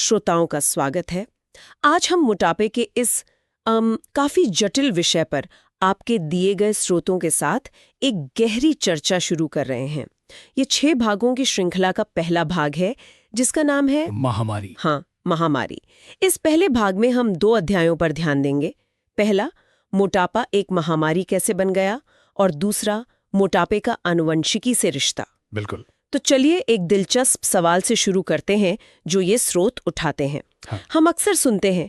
श्रोताओं का स्वागत है। आज हम मोटापे के इस काफी जटिल विषय पर आपके दिए गए स्रोतों के साथ एक गहरी चर्चा शुरू कर रहे हैं। ये 6 भागों की श्रृंखला का पहला भाग है जिसका नाम है महामारी। हाँ, महामारी। इस पहले भाग में हम 2 अध्यायों पर ध्यान देंगे। पहला, मोटापा एक महामारी कैसे बन गया, और दूसरा, मोटापे का आनुवंशिकी से रिश्ता। बिल्कुल। तो चलिए एक दिलचस्प सवाल से शुरू करते हैं जो ये स्रोत उठाते हैं। हाँ। हम अक्सर सुनते हैं,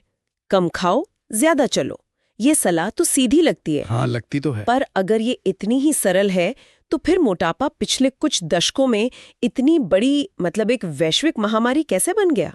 कम खाओ ज्यादा चलो। ये सलाह तो सीधी लगती है। हाँ, लगती तो है। पर अगर ये इतनी ही सरल है तो फिर मोटापा पिछले कुछ दशकों में इतनी बड़ी एक वैश्विक महामारी कैसे बन गया?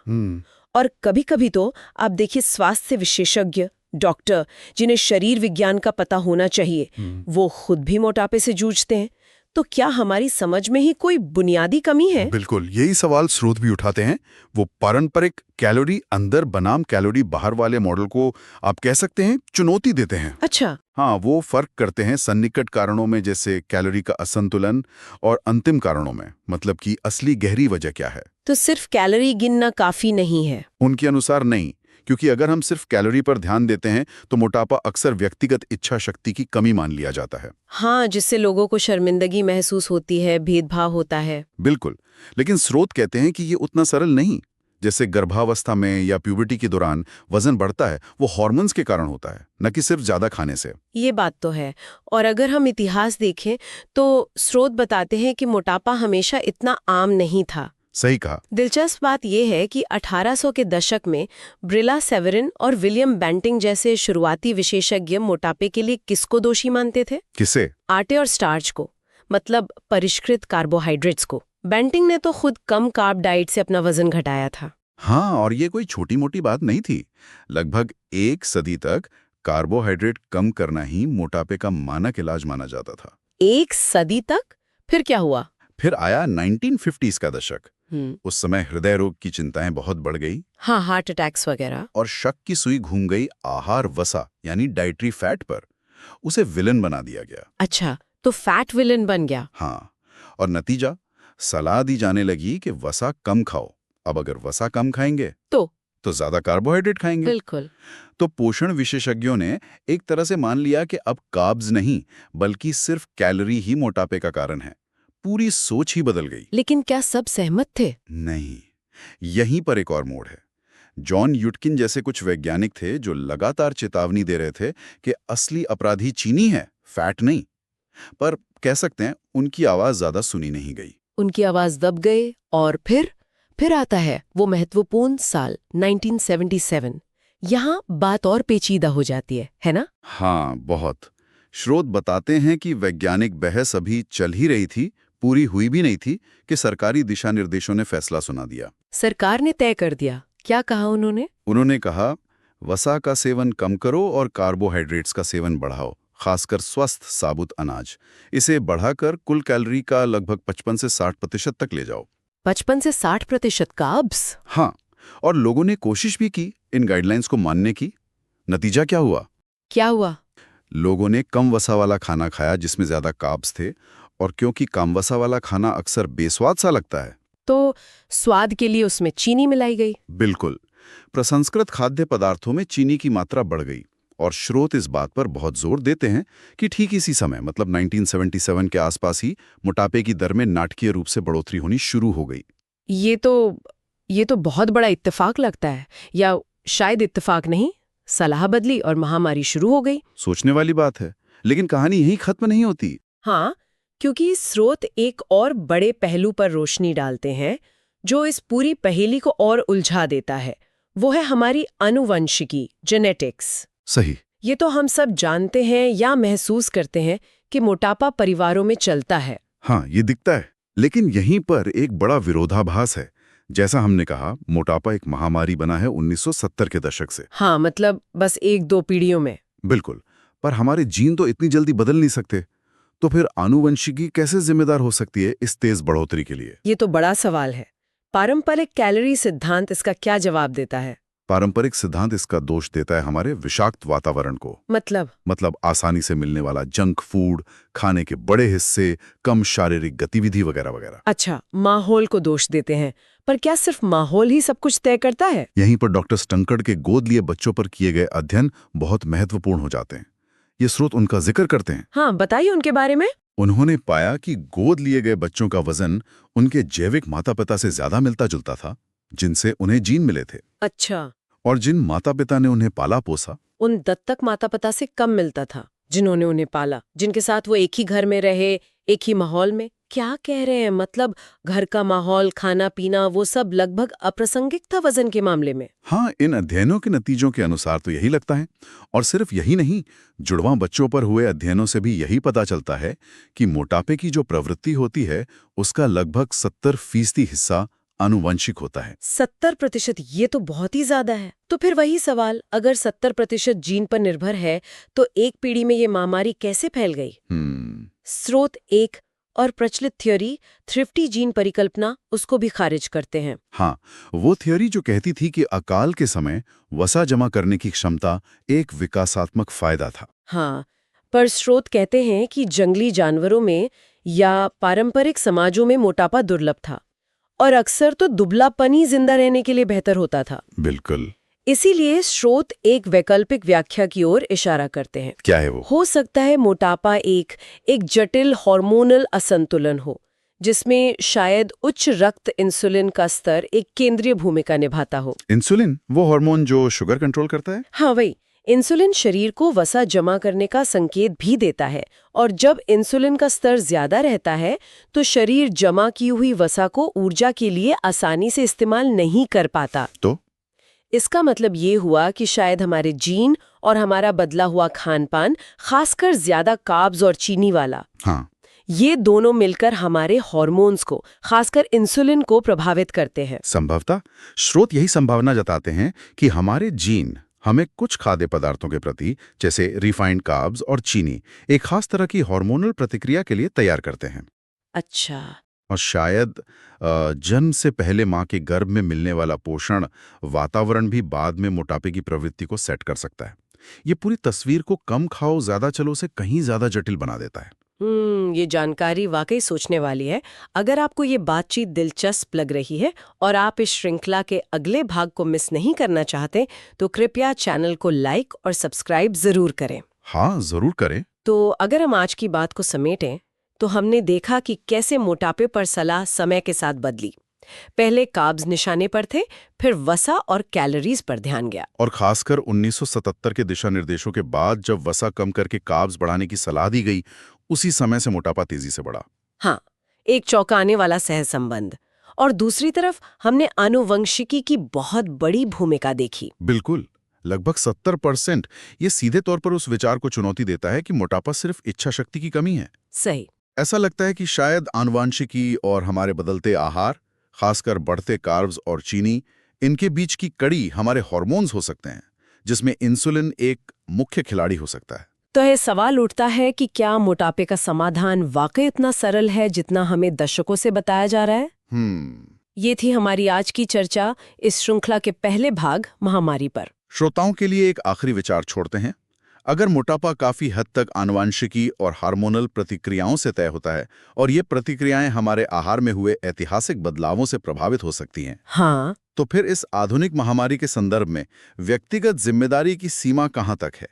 और कभी कभी तो आप देखिए, स्वास्थ्य विशेषज्ञ डॉक्टर जिन्हें शरीर विज्ञान का पता होना चाहिए, वो खुद भी मोटापे से जूझते हैं। तो क्या हमारी समझ में ही कोई बुनियादी कमी है? बिल्कुल, यही सवाल स्रोत भी उठाते हैं। वो पारंपरिक कैलोरी अंदर बनाम कैलोरी बाहर वाले मॉडल को आप कह सकते हैं चुनौती देते हैं। अच्छा। हाँ, वो फर्क करते हैं सन्निकट कारणों में, जैसे कैलोरी का असंतुलन, और अंतिम कारणों में, मतलब कि असली गहरी वजह क्या है। तो सिर्फ कैलोरी गिनना काफी नहीं है? उनके अनुसार नहीं, क्योंकि अगर हम सिर्फ कैलोरी पर ध्यान देते हैं तो मोटापा अक्सर व्यक्तिगत इच्छा शक्ति की कमी मान लिया जाता है। हाँ, जिससे लोगों को शर्मिंदगी महसूस होती है, भेदभाव होता है। बिल्कुल, लेकिन स्रोत कहते हैं कि ये उतना सरल नहीं। जैसे गर्भावस्था में या प्यूबर्टी के दौरान वजन बढ़ता है, वो हार्मोन्स के कारण होता है, न कि सिर्फ ज्यादा खाने से। ये बात तो है। और अगर हम इतिहास देखें तो स्रोत बताते हैं कि मोटापा हमेशा इतना आम नहीं था। सही कहा। दिलचस्प बात यह है कि 1800 के दशक में ब्रिला सेवेरिन और विलियम बेंटिंग जैसे शुरुआती विशेषज्ञ मोटापे के लिए किसको दोषी मानते थे? किसे? आटे और स्टार्च को, मतलब परिष्कृत कार्बोहाइड्रेट्स को। बेंटिंग ने तो खुद कम कार्ब डाइट से अपना वजन घटाया था। हाँ, और ये कोई छोटी मोटी बात नहीं थी। लगभग 1 सदी तक कार्बोहाइड्रेट कम करना ही मोटापे का मानक इलाज माना जाता था। 1 सदी तक? फिर क्या हुआ? फिर आया 1950s का दशक। उस समय हृदय रोग की चिंताएं बहुत बढ़ गई। हाँ, हार्ट अटैक्स वगैरह। और शक की सुई घूम गई आहार वसा यानी डाइटरी फैट पर। उसे विलन बना दिया गया। अच्छा, तो फैट विलन बन गया? हाँ, और नतीजा, सलाह दी जाने लगी कि वसा कम खाओ। अब अगर वसा कम खाएंगे तो ज्यादा कार्बोहाइड्रेट खाएंगे। बिल्कुल। तो पोषण विशेषज्ञों ने एक तरह से मान लिया कि अब कार्ब्स नहीं, बल्कि सिर्फ कैलोरी ही मोटापे का कारण है। पूरी सोच ही बदल गई। लेकिन क्या सब सहमत थे? नहीं, यहीं पर एक और मोड़ है। जॉन यूटकिन जैसे कुछ वैज्ञानिक थे जो लगातार चेतावनी दे रहे थे कि असली अपराधी चीनी है, फैट नहीं। पर कह सकते हैं उनकी आवाज ज्यादा सुनी नहीं गई। उनकी आवाज दब गई। और फिर आता है वो महत्वपूर्ण साल 1977। यहाँ बात और पेचीदा हो जाती है ना? हाँ, बहुत। स्रोत बताते हैं कि वैज्ञानिक बहस अभी चल ही रही थी, पूरी हुई भी नहीं थी, कि सरकारी दिशा निर्देशों ने फैसला सुना दिया। सरकार ने तय कर दिया। क्या कहा उन्होंने? उन्होंने कहा, वसा का सेवन कम करो और कार्बोहाइड्रेट्स का सेवन बढ़ाओ, खासकर स्वस्थ साबुत अनाज। इसे बढ़ाकर कुल कैलोरी का लगभग 55 से 60% तक ले जाओ। 55 से 60% कार्ब्स? हाँ, और लोगों ने कोशिश भी की इन गाइडलाइंस को मानने की। नतीजा क्या हुआ? लोगों ने कम वसा वाला खाना खाया जिसमें ज्यादा कार्ब्स थे, और क्योंकि कम वसा वाला खाना अक्सर बेस्वाद सा लगता है, तो स्वाद के लिए उसमें चीनी मिलाई गई। बिल्कुल, प्रसंस्कृत खाद्य पदार्थों में चीनी की मात्रा बढ़ गई। और स्रोत इस बात पर बहुत जोर देते हैं कि ठीक इसी समय, मतलब 1977 के आसपास ही, मोटापे की दर में नाटकीय रूप से बढ़ोतरी होनी शुरू हो गई। ये तो बहुत बड़ा इत्तेफाक लगता है, या शायद इत्तेफाक नहीं। सलाह बदली और महामारी शुरू हो गई। सोचने वाली बात है, लेकिन कहानी यहीं खत्म नहीं होती। हाँ, क्योंकि स्रोत एक और बड़े पहलू पर रोशनी डालते हैं जो इस पूरी पहेली को और उलझा देता है। वो है हमारी आनुवंशिकी, जेनेटिक्स। सही। ये तो हम सब जानते हैं या महसूस करते हैं कि मोटापा परिवारों में चलता है। हाँ, ये दिखता है, लेकिन यहीं पर एक बड़ा विरोधाभास है। जैसा हमने कहा, मोटापा एक महामारी बना है 1970 के दशक से। हाँ, मतलब बस 1-2 पीढ़ियों में। बिल्कुल, पर हमारे जीन तो इतनी जल्दी बदल नहीं सकते। तो फिर आनुवंशिकी कैसे जिम्मेदार हो सकती है इस तेज बढ़ोतरी के लिए? ये तो बड़ा सवाल है। पारंपरिक कैलोरी सिद्धांत इसका क्या जवाब देता है? पारंपरिक सिद्धांत इसका दोष देता है हमारे विषाक्त वातावरण को। मतलब आसानी से मिलने वाला जंक फूड, खाने के बड़े हिस्से, कम शारीरिक गतिविधि वगैरह वगैरह। अच्छा, माहौल को दोष देते हैं, पर क्या सिर्फ माहौल ही सब कुछ तय करता है? यहीं पर डॉक्टर स्टंकर्ड के गोद लिए बच्चों पर किए गए अध्ययन बहुत महत्वपूर्ण हो जाते हैं। ये स्रोत उनका जिक्र करते हैं। हाँ, बताइए उनके बारे में। उन्होंने पाया कि गोद लिए गए बच्चों का वजन उनके जैविक माता पिता से ज्यादा मिलता जुलता था, जिनसे उन्हें जीन मिले थे। अच्छा। और जिन माता पिता ने उन्हें पाला पोसा, उन दत्तक माता पिता से कम मिलता था, जिन्होंने उन्हें पाला, जिनके साथ वो एक ही घर में रहे, एक ही माहौल में। क्या कह रहे हैं? मतलब घर का माहौल, खाना पीना, वो सब लगभग अप्रासंगिक था वजन के मामले में। हाँ, इन अध्ययनों के नतीजों के अनुसार तो यही लगता है। और सिर्फ यही नहीं, जुड़वां बच्चों पर हुए अध्ययनों से भी यही पता चलता है कि मोटापे की जो प्रवृत्ति होती है उसका लगभग 70% हिस्सा आनुवंशिक होता है। 70%? ये तो बहुत ही ज्यादा है। तो फिर वही सवाल, अगर 70% जीन पर निर्भर है तो एक पीढ़ी में ये महामारी कैसे फैल गई? स्रोत एक और प्रचलित थ्योरी, थ्रिफ्टी जीन परिकल्पना, उसको भी खारिज करते हैं। हाँ, वो थ्योरी जो कहती थी कि अकाल के समय वसा जमा करने की क्षमता एक विकासात्मक फायदा था। हाँ, पर स्रोत कहते हैं कि जंगली जानवरों में या पारंपरिक समाजों में मोटापा दुर्लभ था और अक्सर तो दुबलापन ही जिंदा रहने के लिए बेहतर होता था। बिल्कुल। इसीलिए स्रोत एक वैकल्पिक व्याख्या की ओर इशारा करते हैं। क्या है वो? हो सकता है मोटापा एक जटिल हार्मोनल असंतुलन हो, जिसमें शायद उच्च रक्त इंसुलिन का स्तर एक केंद्रीय भूमिका निभाता हो। इंसुलिन, वो हार्मोन जो शुगर कंट्रोल करता है? हाँ, वही। इंसुलिन शरीर को वसा जमा करने का संकेत भी देता है, और जब इंसुलिन का स्तर ज्यादा रहता है तो शरीर जमा की हुई वसा को ऊर्जा के लिए आसानी से इस्तेमाल नहीं कर पाता। तो इसका मतलब ये हुआ कि शायद हमारे जीन और हमारा बदला हुआ खान-पान, खासकर ज्यादा कार्ब्स और चीनी वाला, हाँ, ये दोनों मिलकर हमारे हार्मोन्स को, खासकर इंसुलिन को प्रभावित करते हैं। संभवतः स्रोत यही संभावना जताते हैं कि हमारे जीन हमें कुछ खाद्य पदार्थों के प्रति, जैसे रिफाइंड कार्ब्स और चीनी, एक खास तरह की हार्मोनल प्रतिक्रिया के लिए तैयार करते हैं। अच्छा। और शायद जन्म से पहले माँ के गर्भ में मिलने वाला पोषण वातावरण भी बाद में मोटापे की प्रवृत्ति को सेट कर सकता है। ये पूरी तस्वीर को कम खाओ ज्यादा चलो से कहीं ज्यादा जटिल बना देता है। ये जानकारी वाकई सोचने वाली है। अगर आपको ये बातचीत दिलचस्प लग रही है और आप इस श्रृंखला के अगले भाग को मिस नहीं करना चाहते, तो कृपया चैनल को लाइक और सब्सक्राइब जरूर करें। हाँ, जरूर करें। तो अगर हम आज की बात को समेटें, तो हमने देखा कि कैसे मोटापे पर सलाह समय के साथ बदली। पहले कार्ब्स निशाने पर थे, फिर वसा और कैलोरीज पर ध्यान गया। और खासकर 1977 के दिशा निर्देशों के बाद जब वसा कम करके कार्ब्स बढ़ाने की सलाह दी गई, उसी समय से मोटापा तेजी से बढ़ा। हाँ, एक चौंकाने वाला सहसंबंध। और दूसरी तरफ हमने आनुवंशिकी की बहुत बड़ी भूमिका देखी। बिल्कुल, लगभग 70%। ये सीधे तौर पर उस विचार को चुनौती देता है कि मोटापा सिर्फ इच्छा शक्ति की कमी है। सही। ऐसा लगता है कि शायद आनुवंशिकी और हमारे बदलते आहार, खासकर बढ़ते कार्ब्स और चीनी, इनके बीच की कड़ी हमारे हार्मोन्स हो सकते हैं, जिसमें इंसुलिन एक मुख्य खिलाड़ी हो सकता है। तो यह सवाल उठता है कि क्या मोटापे का समाधान वाकई इतना सरल है जितना हमें दशकों से बताया जा रहा है? ये थी हमारी आज की चर्चा इस श्रृंखला के पहले भाग, महामारी पर। श्रोताओं के लिए एक आखिरी विचार छोड़ते हैं। अगर मोटापा काफी हद तक आनुवंशिकी और हार्मोनल प्रतिक्रियाओं से तय होता है और ये प्रतिक्रियाएं हमारे आहार में हुए ऐतिहासिक बदलावों से प्रभावित हो सकती हैं, हाँ, तो फिर इस आधुनिक महामारी के संदर्भ में व्यक्तिगत जिम्मेदारी की सीमा कहाँ तक है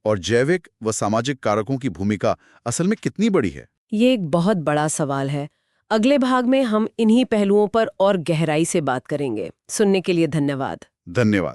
और जैविक व सामाजिक कारकों की भूमिका असल में कितनी बड़ी है? ये एक बहुत बड़ा सवाल है। अगले भाग में हम इन्हीं पहलुओं पर और गहराई से बात करेंगे। सुनने के लिए धन्यवाद। धन्यवाद।